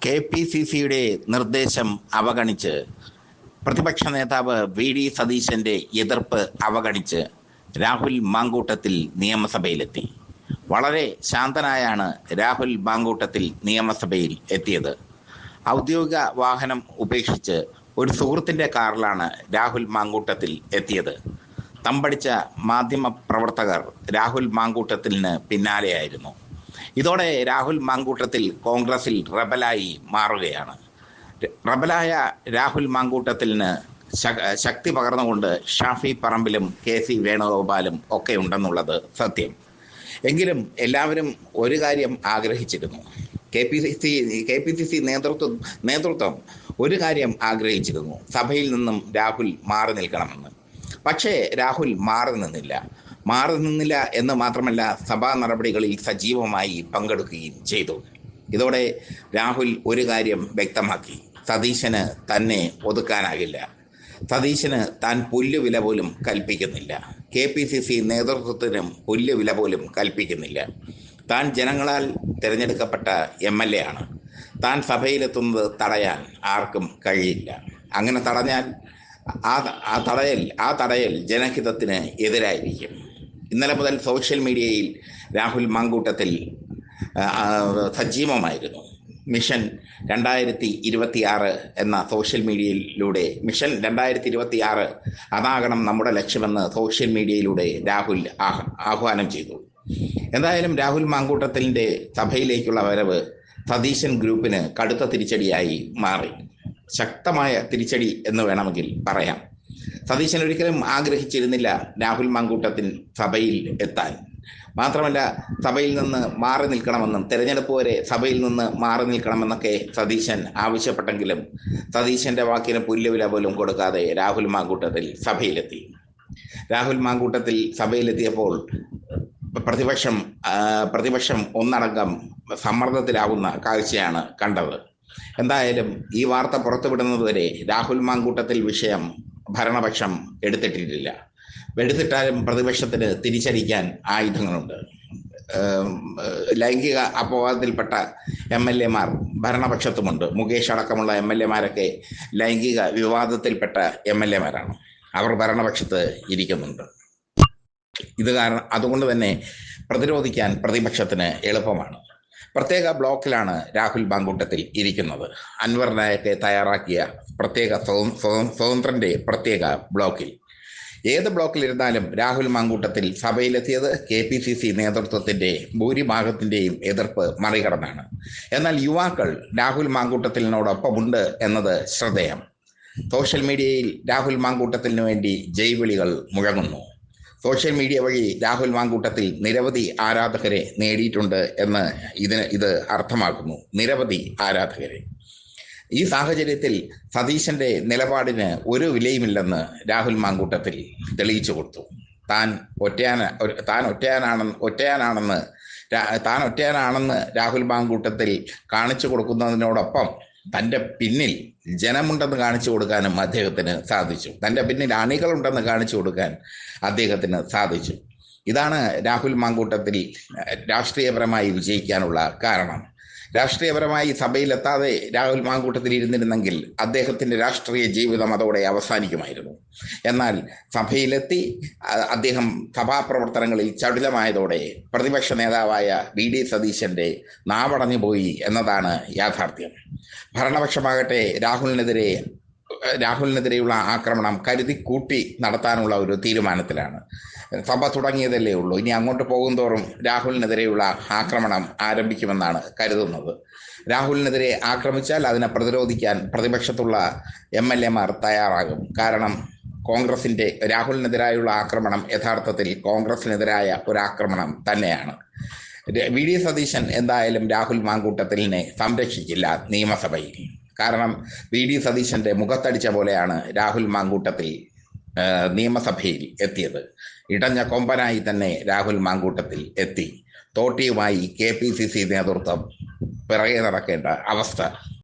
കെ.പി.സി.സിയുടെ നിർദ്ദേശം അവഗണിച്ച് പ്രതിപക്ഷ നേതാവ് വി.ഡി. സതീശന്റെ എതിർപ്പ് അവഗണിച്ച് രാഹുൽ മാങ്കൂട്ടത്തിൽ നിയമസഭയിലെത്തി. വളരെ ശാന്തനായാണ് രാഹുൽ മാങ്കൂട്ടത്തിൽ നിയമസഭയിൽ എത്തിയത്. ഔദ്യോഗിക വാഹനം ഉപേക്ഷിച്ച് ഒരു സുഹൃത്തിൻ്റെ കാറിലാണ് രാഹുൽ മാങ്കൂട്ടത്തിൽ എത്തിയത്. തമ്പടിച്ച മാധ്യമ പ്രവർത്തകർ രാഹുൽ മാങ്കൂട്ടത്തിന് പിന്നാലെയായിരുന്നു. ഇതോടെ രാഹുൽ മാങ്കൂട്ടത്തിൽ കോൺഗ്രസിൽ റബലായി മാറുകയാണ്. റബലായ രാഹുൽ മാങ്കൂട്ടത്തിന് ശക്തി പകർന്നുകൊണ്ട് ഷാഫി പറമ്പിലും കെ.സി. വേണുഗോപാലും ഒക്കെ ഉണ്ടെന്നുള്ളത് സത്യം. എങ്കിലും എല്ലാവരും ഒരു കാര്യം ആഗ്രഹിച്ചിരുന്നു. കെ.പി.സി.സി നേതൃത്വം ഒരു കാര്യം ആഗ്രഹിച്ചിരുന്നു: സഭയിൽ നിന്നും രാഹുൽ മാറി നിൽക്കണമെന്ന്. പക്ഷേ രാഹുൽ മാറി നിന്നില്ല എന്ന് മാത്രമല്ല, സഭാ നടപടികളിൽ സജീവമായി പങ്കെടുക്കുകയും ചെയ്തു. ഇതോടെ രാഹുൽ ഒരു കാര്യം വ്യക്തമാക്കി: സതീശന് തന്നെ ഒതുക്കാനാകില്ല. സതീശന് താൻ പുല്ലുവില പോലും കൽപ്പിക്കുന്നില്ല. കെ.പി.സി.സി നേതൃത്വത്തിനും പുല്ലുവില പോലും കൽപ്പിക്കുന്നില്ല. താൻ ജനങ്ങളാൽ തിരഞ്ഞെടുക്കപ്പെട്ട എം.എൽ.എ ആണ്. താൻ സഭയിലെത്തുന്നത് തടയാൻ ആർക്കും കഴിയില്ല. അങ്ങനെ തടഞ്ഞാൽ ആ തടയൽ ജനഹിതത്തിന് എതിരായിരിക്കും. ഇന്നലെ മുതൽ സോഷ്യൽ മീഡിയയിൽ രാഹുൽ മാങ്കൂട്ടത്തിൽ സജീവമായിരുന്നു. മിഷൻ 2026 എന്ന സോഷ്യൽ മീഡിയയിലൂടെ മിഷൻ 2026 അതാകണം നമ്മുടെ ലക്ഷ്യമെന്ന് സോഷ്യൽ മീഡിയയിലൂടെ രാഹുൽ ആഹ്വാനം ചെയ്തു. എന്തായാലും രാഹുൽ മാങ്കൂട്ടത്തിൻ്റെ സഭയിലേക്കുള്ള വരവ് സതീശൻ ഗ്രൂപ്പിന് കടുത്ത തിരിച്ചടിയായി മാറി. ശക്തമായ തിരിച്ചടി എന്ന് വേണമെങ്കിൽ പറയാം. സതീശൻ ഒരിക്കലും ആഗ്രഹിച്ചിരുന്നില്ല രാഹുൽ മാങ്കൂട്ടത്തിൽ സഭയിൽ എത്താൻ. മാത്രമല്ല, സഭയിൽ നിന്ന് മാറി നിൽക്കണമെന്നും തെരഞ്ഞെടുപ്പ് വരെ സഭയിൽ നിന്ന് മാറി നിൽക്കണമെന്നൊക്കെ സതീശൻ ആവശ്യപ്പെട്ടെങ്കിലും സതീശൻ്റെ വാക്കിന് പുല്ലുവില പോലും കൊടുക്കാതെ രാഹുൽ മാങ്കൂട്ടത്തിൽ സഭയിലെത്തി. രാഹുൽ മാങ്കൂട്ടത്തിൽ സഭയിലെത്തിയപ്പോൾ പ്രതിപക്ഷം ഒന്നടങ്കം സമ്മർദ്ദത്തിലാവുന്ന കാഴ്ചയാണ് കണ്ടത്. എന്തായാലും ഈ വാർത്ത പുറത്തുവിടുന്നതുവരെ രാഹുൽ മാങ്കൂട്ടത്തിൽ വിഷയം ഭരണപക്ഷം എടുത്തിട്ടാലും പ്രതിപക്ഷത്തിന് തിരിച്ചടിക്കാൻ ആയുധങ്ങളുണ്ട്. ലൈംഗിക അപവാദത്തിൽപ്പെട്ട എം.എൽ.എമാർ ഭരണപക്ഷത്തുമുണ്ട്. മുകേഷ് അടക്കമുള്ള എം.എൽ.എമാരൊക്കെ ലൈംഗിക വിവാദത്തിൽപ്പെട്ട എം.എൽ.എമാരാണ്. അവർ ഭരണപക്ഷത്ത് ഇരിക്കുന്നുണ്ട്. അതുകൊണ്ട് തന്നെ പ്രതിരോധിക്കാൻ പ്രതിപക്ഷത്തിന് എളുപ്പമാണ്. പ്രത്യേക ബ്ലോക്കിലാണ് രാഹുൽ മാങ്കൂട്ടത്തിൽ ഇരിക്കുന്നത്. അൻവർ നായക് തയ്യാറാക്കിയ സ്വതന്ത്രന്റെ പ്രത്യേക ബ്ലോക്കിൽ. ഏത് ബ്ലോക്കിലിരുന്നാലും രാഹുൽ മാങ്കൂട്ടത്തിൽ സഭയിലെത്തിയത് കെ.പി.സി.സി നേതൃത്വത്തിന്റെ ഭൂരിഭാഗത്തിന്റെയും എതിർപ്പ് മറികടന്നാണ്. എന്നാൽ യുവാക്കൾ രാഹുൽ മാങ്കൂട്ടത്തിനോടൊപ്പമുണ്ട് എന്നത് ശ്രദ്ധേയം. സോഷ്യൽ മീഡിയയിൽ രാഹുൽ മാങ്കൂട്ടത്തിനു വേണ്ടി ജയ്വിളികൾ മുഴങ്ങുന്നു. സോഷ്യൽ മീഡിയ വഴി രാഹുൽ മാങ്കൂട്ടത്തിൽ നിരവധി ആരാധകരെ നേടിയിട്ടുണ്ട് എന്ന് ഇത് അർത്ഥമാക്കുന്നു. നിരവധി ആരാധകരെ. ഈ സാഹചര്യത്തിൽ സതീശന്റെ നിലപാടിന് ഒരു വിലയുമില്ലെന്ന് രാഹുൽ മാങ്കൂട്ടത്തിൽ തെളിയിച്ചു കൊടുത്തു. താൻ ഒറ്റയാനാണെന്ന് രാഹുൽ മാങ്കൂട്ടത്തിൽ കാണിച്ചു കൊടുക്കുന്നതിനോടൊപ്പം തൻ്റെ പിന്നിൽ ജനമുണ്ടെന്ന് കാണിച്ചു കൊടുക്കാനും അദ്ദേഹത്തിന് സാധിച്ചു. തൻ്റെ പിന്നിൽ അണികളുണ്ടെന്ന് കാണിച്ചു കൊടുക്കാൻ അദ്ദേഹത്തിന് സാധിച്ചു. ഇതാണ് രാഹുൽ മാങ്കൂട്ടത്തിൽ രാഷ്ട്രീയപരമായി വിജയിക്കാനുള്ള കാരണം. രാഷ്ട്രീയപരമായി സഭയിലെത്താതെ രാഹുൽ മാങ്കൂട്ടത്തിൽ ഇരുന്നിരുന്നെങ്കിൽ അദ്ദേഹത്തിൻ്റെ രാഷ്ട്രീയ ജീവിതം അതോടെ അവസാനിക്കുമായിരുന്നു. എന്നാൽ സഭയിലെത്തി അദ്ദേഹം സഭാപ്രവർത്തനങ്ങളിൽ ചടുലമായതോടെ പ്രതിപക്ഷ നേതാവായ വി.ഡി. സതീശൻ്റെ നാവടഞ്ഞു പോയി എന്നതാണ് യാഥാർത്ഥ്യം. ഭരണപക്ഷമാകട്ടെ രാഹുലിനെതിരെയുള്ള ആക്രമണം കരുതിക്കൂട്ടി നടത്താനുള്ള ഒരു തീരുമാനത്തിലാണ്. സഭ തുടങ്ങിയതല്ലേ ഉള്ളൂ. ഇനി അങ്ങോട്ട് പോകുന്തോറും രാഹുലിനെതിരെയുള്ള ആക്രമണം ആരംഭിക്കുമെന്നാണ് കരുതുന്നത്. രാഹുലിനെതിരെ ആക്രമിച്ചാൽ അതിനെ പ്രതിരോധിക്കാൻ പ്രതിപക്ഷത്തുള്ള എം.എൽ.എമാർ തയ്യാറാകും. കാരണം രാഹുലിനെതിരായുള്ള ആക്രമണം യഥാർത്ഥത്തിൽ കോൺഗ്രസിനെതിരായ ഒരാക്രമണം തന്നെയാണ്. വി.ഡി. സതീശൻ എന്തായാലും രാഹുൽ മാങ്കൂട്ടത്തിലിനെ സംരക്ഷിക്കില്ല നിയമസഭയിൽ. കാരണം വി.ഡി. സതീശന്റെ മുഖത്തടിച്ച പോലെയാണ് രാഹുൽ മാങ്കൂട്ടത്തിൽ നിയമസഭയിൽ എത്തിയത്. ഇടഞ്ഞ കൊമ്പനായി തന്നെ രാഹുൽ മാങ്കൂട്ടത്തിൽ എത്തി. തോട്ടിയുമായി കെ.പി.സി.സി നേതൃത്വം പിറകെ നടക്കേണ്ട അവസ്ഥ